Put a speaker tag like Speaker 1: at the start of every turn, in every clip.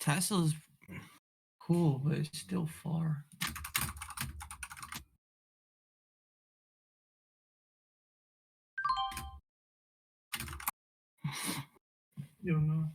Speaker 1: Tesla's cool, but it's still far. You don't know.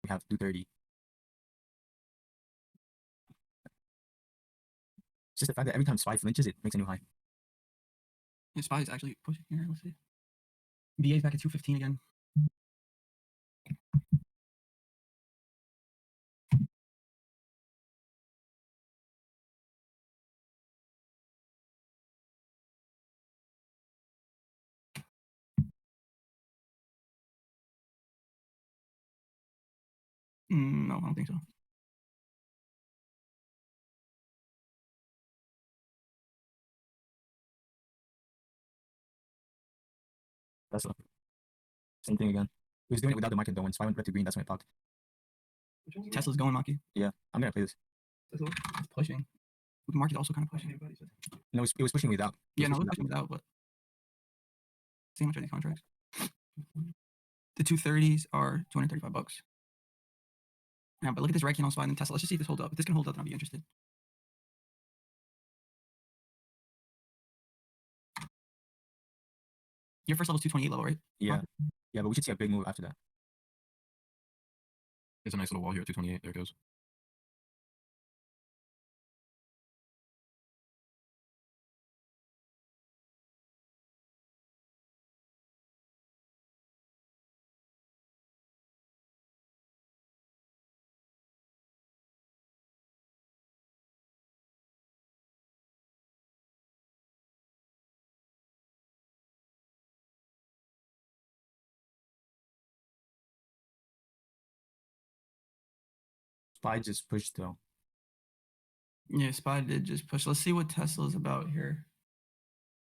Speaker 2: We have 230. It's just the fact that every time SPY flinches, it makes a new high.
Speaker 1: Yeah, SPY is actually pushing here. Let's see. VA is back at 215 again. No, I don't think so.
Speaker 2: Tesla. Same thing again. It was doing it without the market though. When SPY went red to green, that's when it popped.
Speaker 1: Tesla's going, Maki.
Speaker 2: Yeah, I'm gonna play this.
Speaker 1: It's pushing. The market's also kind of pushing.
Speaker 2: No, it was pushing without.
Speaker 1: Yeah, no, it was pushing without, but see how much are these contracts? The 230s are $235. Yeah, but look at this right candle SPY and Tesla. Let's just see if this holds up. If this can hold up, then I'll be interested. Your first level is 228 level, right?
Speaker 2: Yeah. Yeah, but we should see a big move after that.
Speaker 3: It's a nice little wall here at 228. There it goes.
Speaker 2: SPY just pushed though.
Speaker 1: Yeah, SPY did just push. Let's see what Tesla's about here.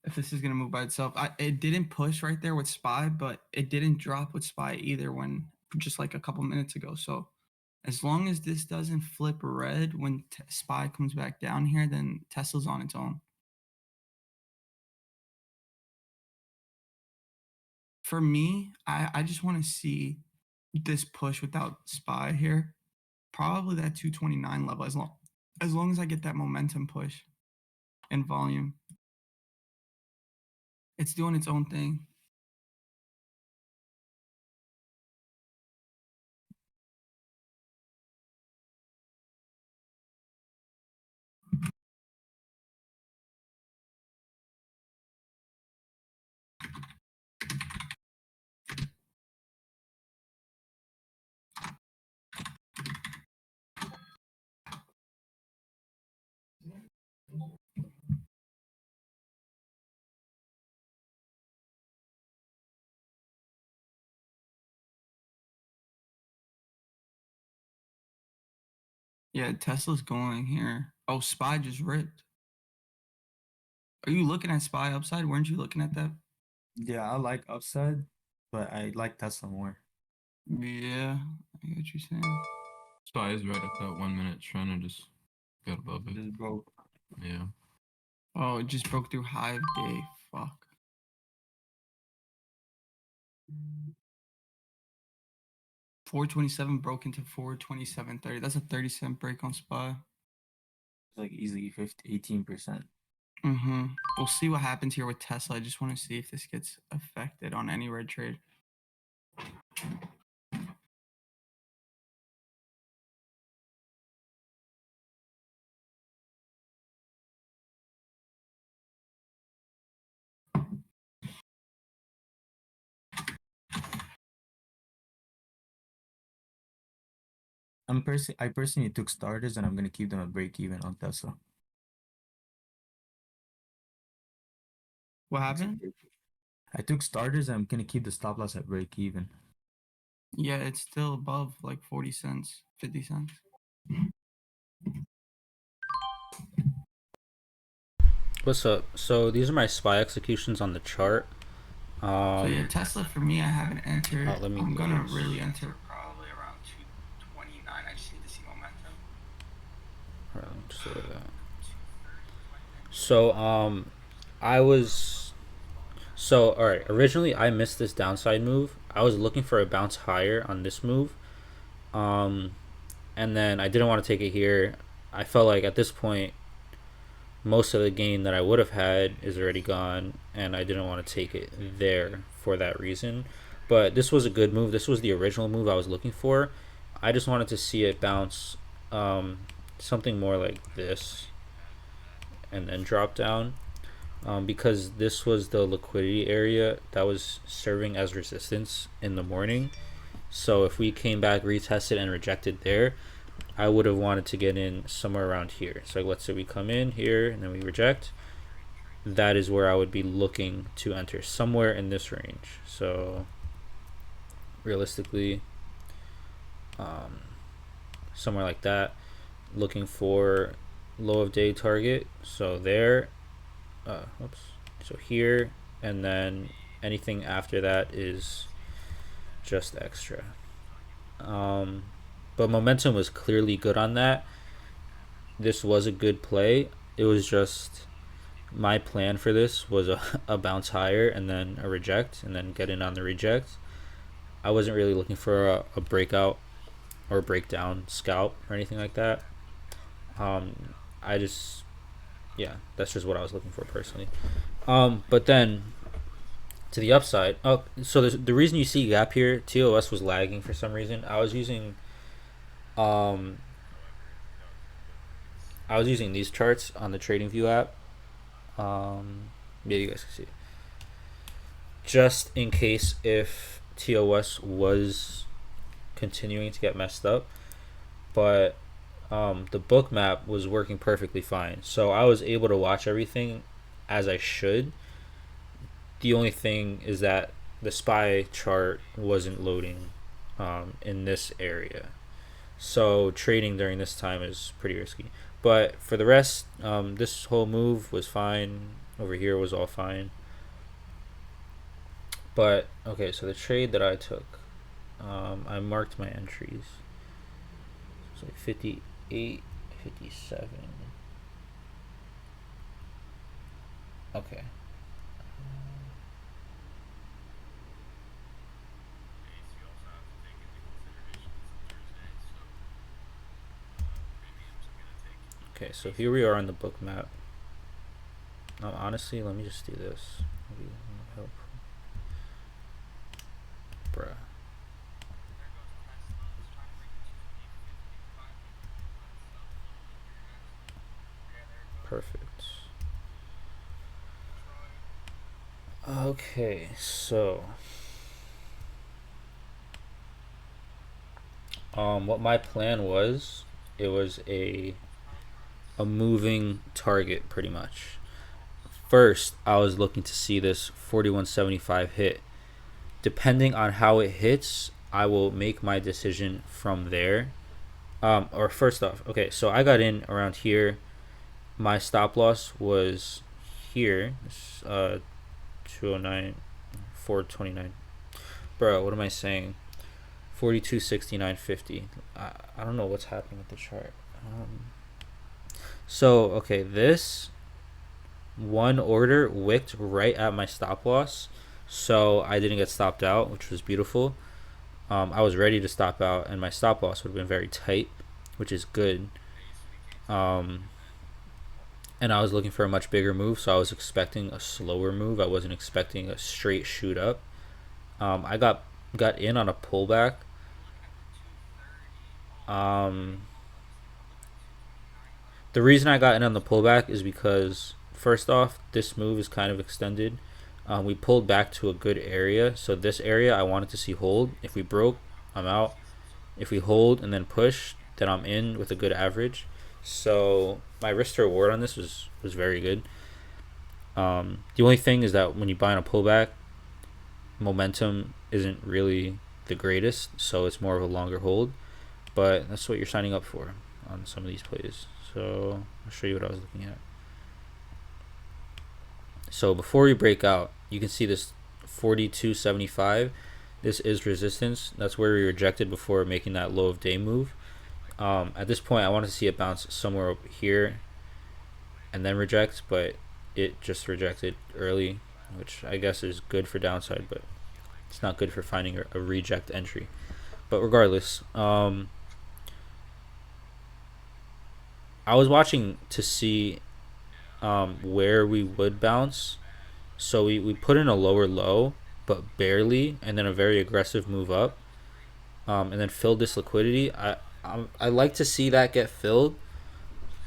Speaker 1: If this is gonna move by itself, it didn't push right there with SPY, but it didn't drop with SPY either when just like a couple minutes ago. So as long as this doesn't flip red when SPY comes back down here, then Tesla's on its own. For me, I just want to see this push without SPY here. Probably that 229 level as long as I get that momentum push and volume. It's doing its own thing. Yeah, Tesla's going here. Oh, SPY just ripped. Are you looking at SPY upside? Weren't you looking at that?
Speaker 2: Yeah, I like upside, but I like Tesla more.
Speaker 1: Yeah, I get what you're saying.
Speaker 3: SPY is right at that 1 minute trying to just get above it.
Speaker 2: Just broke.
Speaker 3: Yeah.
Speaker 1: Oh, it just broke through high day. Fuck. $427 broke into $427.30. That's a 30-cent break on SPY.
Speaker 2: It's like easily 18%.
Speaker 1: We'll see what happens here with Tesla. I just want to see if this gets affected on any red trade.
Speaker 2: I personally took starters and I'm gonna keep them at break even on Tesla.
Speaker 1: What happened?
Speaker 2: I took starters and I'm gonna keep the stop loss at break even.
Speaker 1: Yeah, it's still above like 40 cents, 50 cents.
Speaker 4: What's up? So these are my SPY executions on the chart.
Speaker 1: So yeah, Tesla for me, I haven't entered.
Speaker 4: let me
Speaker 1: I'm gonna
Speaker 4: close.
Speaker 1: really enter probably around 229. I just need to see momentum.
Speaker 4: All right, let me just look at that. So I was all right. Originally, I missed this downside move. I was looking for a bounce higher on this move, and then I didn't want to take it here. I felt like at this point, most of the gain that I would have had is already gone, and I didn't want to take it there for that reason. But this was a good move. This was the original move I was looking for. I just wanted to see it bounce something more like this and then drop down, because this was the liquidity area that was serving as resistance in the morning. So if we came back, retested, and rejected there, I would have wanted to get in somewhere around here. So let's say we come in here and then we reject. That is where I would be looking to enter, somewhere in this range. So realistically, somewhere like that, looking for low of day target. So there, oops. So here, and then anything after that is just extra. But momentum was clearly good on that. This was a good play. It was just my plan for this was a bounce higher and then a reject and then get in on the reject. I wasn't really looking for a breakout or a breakdown scalp or anything like that. I just, yeah, that's just what I was looking for personally. But then to the upside, so the reason you see gap here, TOS was lagging for some reason. I was using these charts on the TradingView app. Yeah, you guys can see. Just in case if TOS was continuing to get messed up, but the BookMap was working perfectly fine. So I was able to watch everything as I should. The only thing is that the SPY chart wasn't loading in this area. So trading during this time is pretty risky. But for the rest, this whole move was fine. Over here was all fine. But okay, so the trade that I took, I marked my entries. It's like 58, 57. Okay. Okay, so here we are on the BookMap. Honestly, let me just do this. Maybe help. Bruh. Perfect. Okay, so what my plan was, it was a moving target pretty much. First, I was looking to see this 41.75 hit. Depending on how it hits, I will make my decision from there. Or first off, okay, so I got in around here. My stop loss was here. 209, 429. Bro, what am I saying? 42.69.50. I don't know what's happening with the chart. So okay, this one order wicked right at my stop loss, so I didn't get stopped out, which was beautiful. I was ready to stop out, and my stop loss would have been very tight, which is good. And I was looking for a much bigger move, so I was expecting a slower move. I wasn't expecting a straight shoot up. I got in on a pullback. The reason I got in on the pullback is because, first off, this move is kind of extended. We pulled back to a good area, so this area I wanted to see hold. If we broke, I'm out. If we hold and then push, then I'm in with a good average. So my risk to reward on this was very good. The only thing is that when you buy on a pullback, momentum isn't really the greatest, so it's more of a longer hold. But that's what you're signing up for on some of these plays. So I'll show you what I was looking at. So before we break out, you can see this 42.75. This is resistance. That's where we rejected before making that low of day move. At this point, I want to see it bounce somewhere up here and then reject, but it just rejected early, which I guess is good for downside, but it's not good for finding a reject entry. But regardless, I was watching to see where we would bounce. So we put in a lower low, but barely, and then a very aggressive move up, and then filled this liquidity. I like to see that get filled,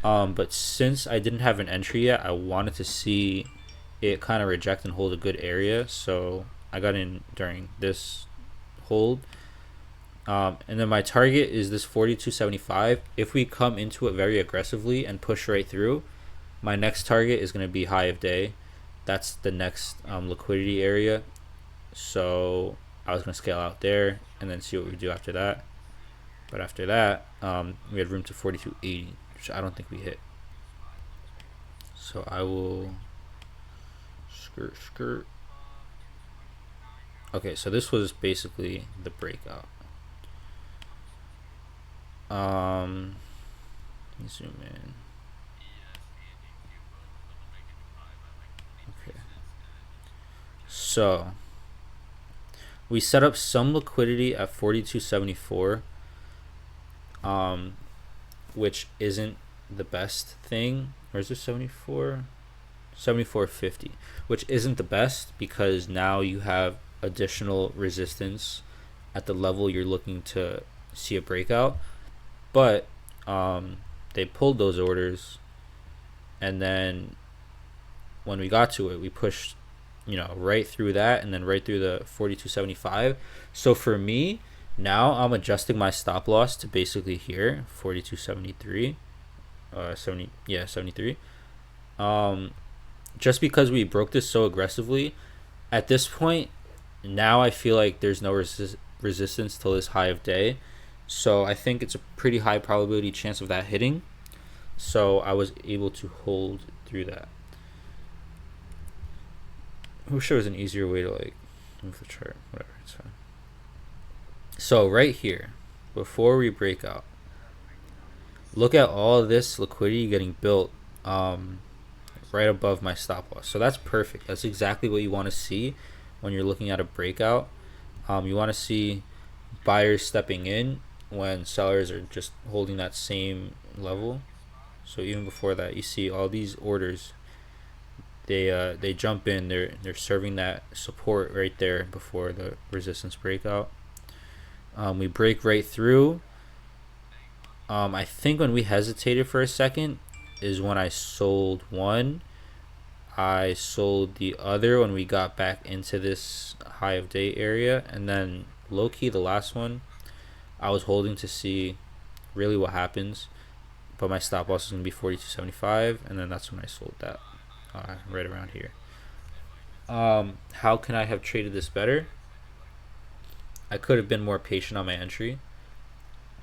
Speaker 4: but since I didn't have an entry yet, I wanted to see it kind of reject and hold a good area. So I got in during this hold. And then my target is this 42.75. If we come into it very aggressively and push right through, my next target is going to be high of day. That's the next liquidity area. So I was going to scale out there and then see what we do after that. But after that, we had room to 42.80, which I don't think we hit. So I will skirt. Okay, so this was basically the breakout. Let me zoom in. Okay. So we set up some liquidity at 42.74, which isn't the best thing. Where's this 74? 74.50, which isn't the best because now you have additional resistance at the level you're looking to see a breakout. But they pulled those orders, and then when we got to it, we pushed, right through that, and then right through the 42.75. So for me, now I'm adjusting my stop loss to basically here, 42.73, 73. Just because we broke this so aggressively, at this point, now I feel like there's no resistance till this high of day. So I think it's a pretty high probability chance of that hitting. So I was able to hold through that. I wish there was an easier way to move the chart. Whatever, it's fine. So right here, before we break out, look at all of this liquidity getting built right above my stop loss. So that's perfect. That's exactly what you want to see when you're looking at a breakout. You want to see buyers stepping in when sellers are just holding that same level. So even before that, you see all these orders, they jump in, they're serving that support right there before the resistance breakout. We break right through. I think when we hesitated for a second is when I sold one. I sold the other when we got back into this high of day area, and then low key the last one I was holding to see really what happens, but my stop loss is going to be 42.75, and then that's when I sold that right around here. How can I have traded this better? I could have been more patient on my entry.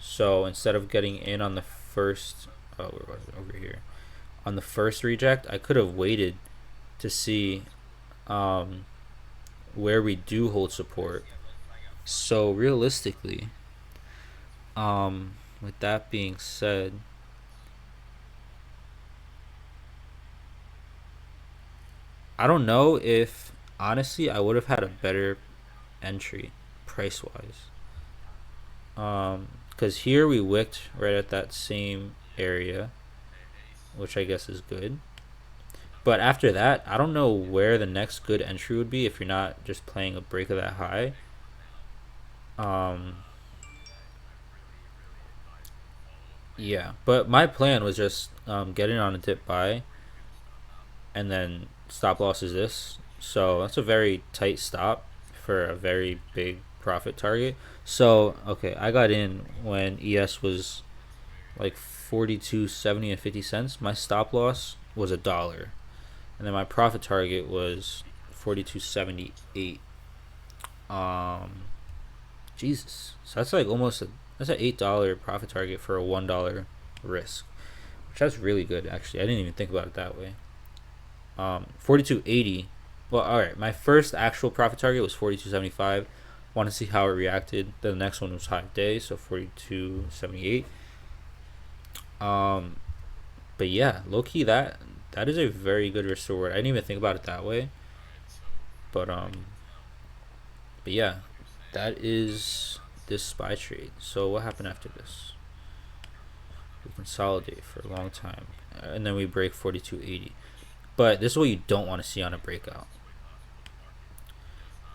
Speaker 4: So instead of getting in on the first, where was it? Over here. On the first reject, I could have waited to see where we do hold support. So realistically, with that being said, I don't know if honestly I would have had a better entry price wise. Because here we wicked right at that same area, which I guess is good. But after that, I don't know where the next good entry would be if you're not just playing a break of that high. Yeah, but my plan was just get in on a dip buy, and then stop loss is this. So that's a very tight stop for a very big profit target. So okay, I got in when ES was like 42.70 and 50 cents. My stop loss was $1, and then my profit target was 42.78. Jesus, so that's like almost that's an $8 profit target for a $1 risk, which that's really good actually. I didn't even think about it that way. 42.80. Well, all right. My first actual profit target was 42.75. Want to see how it reacted. Then the next one was high day, so 42.78. But yeah, low key that is a very good risk reward. I didn't even think about it that way. But yeah, that is this SPY trade. So what happened after this? We consolidate for a long time, and then we break 42.80. But this is what you don't want to see on a breakout.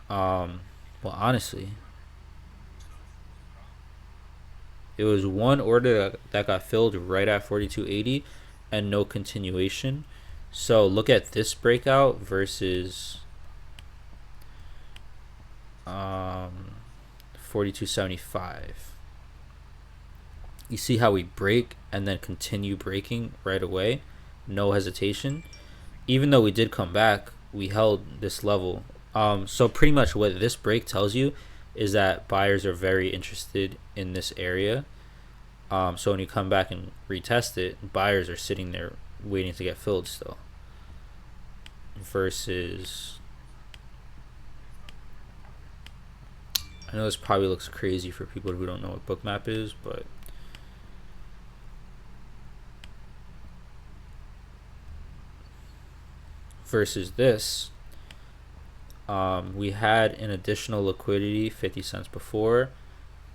Speaker 4: Well, honestly, it was one order that got filled right at 42.80 and no continuation. So look at this breakout versus 42.75. You see how we break and then continue breaking right away, no hesitation. Even though we did come back, we held this level. So pretty much what this break tells you is that buyers are very interested in this area. So when you come back and retest it, buyers are sitting there waiting to get filled still. Versus, I know this probably looks crazy for people who don't know what BookMap is, but versus this, we had an additional liquidity 50 cents before.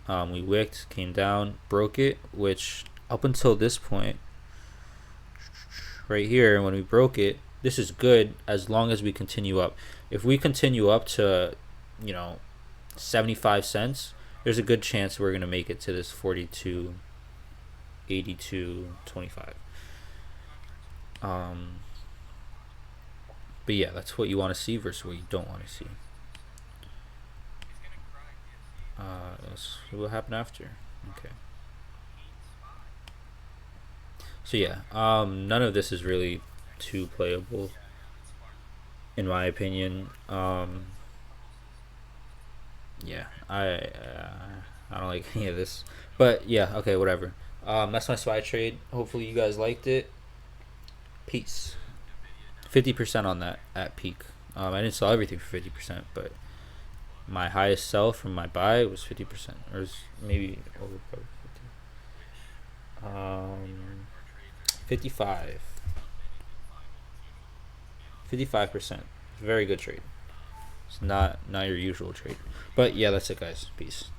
Speaker 4: We wicked, came down, broke it, which up until this point right here, when we broke it, this is good as long as we continue up. If we continue up to 75 cents, there's a good chance we're going to make it to this 42.82.25. But yeah, that's what you want to see versus what you don't want to see. Let's see what happened after. Okay. So yeah, none of this is really too playable, in my opinion. Yeah, I don't like any of this, but yeah, okay, whatever. That's my SPY trade. Hopefully you guys liked it. Peace. 50% on that at peak. I didn't sell everything for 50%, but my highest sell from my buy was 50%, or maybe over 50. 55%. Very good trade. It's not your usual trade. But yeah, that's it, guys. Peace.